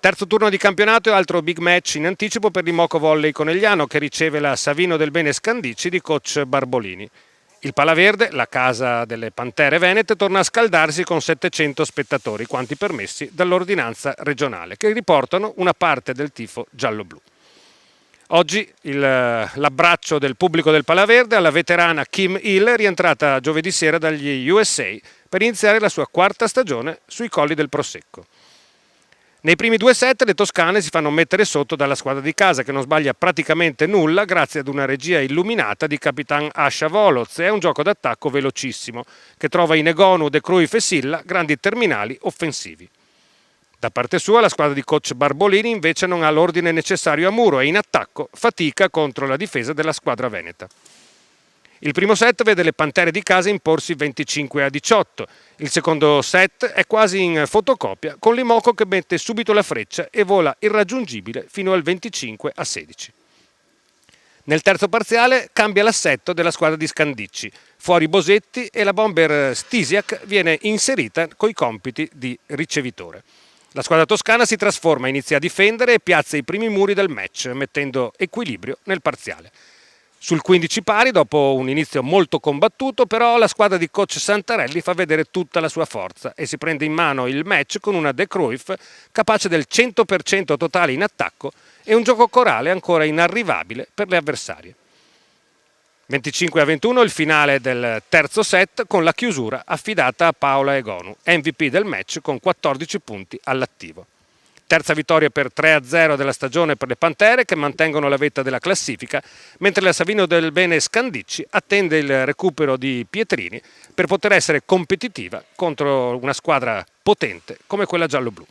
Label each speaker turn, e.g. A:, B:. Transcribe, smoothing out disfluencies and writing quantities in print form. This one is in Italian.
A: Terzo turno di campionato e altro big match in anticipo per l'Imoco Volley Conegliano, che riceve la Savino del Bene Scandicci di coach Barbolini. Il Palaverde, la casa delle Pantere Venete, torna a scaldarsi con 700 spettatori, quanti permessi dall'ordinanza regionale, che riportano una parte del tifo giallo-blu. Oggi l'abbraccio del pubblico del Palaverde alla veterana Kim Hill, rientrata giovedì sera dagli USA per iniziare la sua quarta stagione sui colli del Prosecco. Nei primi 2 set le toscane si fanno mettere sotto dalla squadra di casa, che non sbaglia praticamente nulla grazie ad una regia illuminata di Capitan Asha Voloz e un gioco d'attacco velocissimo che trova in Egonu, De Cruyff e Silla grandi terminali offensivi. Da parte sua la squadra di coach Barbolini invece non ha l'ordine necessario a muro e in attacco fatica contro la difesa della squadra veneta. Il primo set vede le Pantere di casa imporsi 25-18. Il secondo set è quasi in fotocopia, con l'Imoco che mette subito la freccia e vola irraggiungibile fino al 25-16. Nel terzo parziale cambia l'assetto della squadra di Scandicci. Fuori Bosetti e la bomber Stisiak viene inserita coi compiti di ricevitore. La squadra toscana si trasforma, inizia a difendere e piazza i primi muri del match, mettendo equilibrio nel parziale. Sul 15 pari, dopo un inizio molto combattuto, però la squadra di coach Santarelli fa vedere tutta la sua forza e si prende in mano il match con una De Cruyff capace del 100% totale in attacco e un gioco corale ancora inarrivabile per le avversarie. 25-21 il finale del terzo set, con la chiusura affidata a Paola Egonu, MVP del match con 14 punti all'attivo. Terza vittoria per 3-0 della stagione per le Pantere, che mantengono la vetta della classifica, mentre la Savino del Bene Scandicci attende il recupero di Pietrini per poter essere competitiva contro una squadra potente come quella giallo-blu.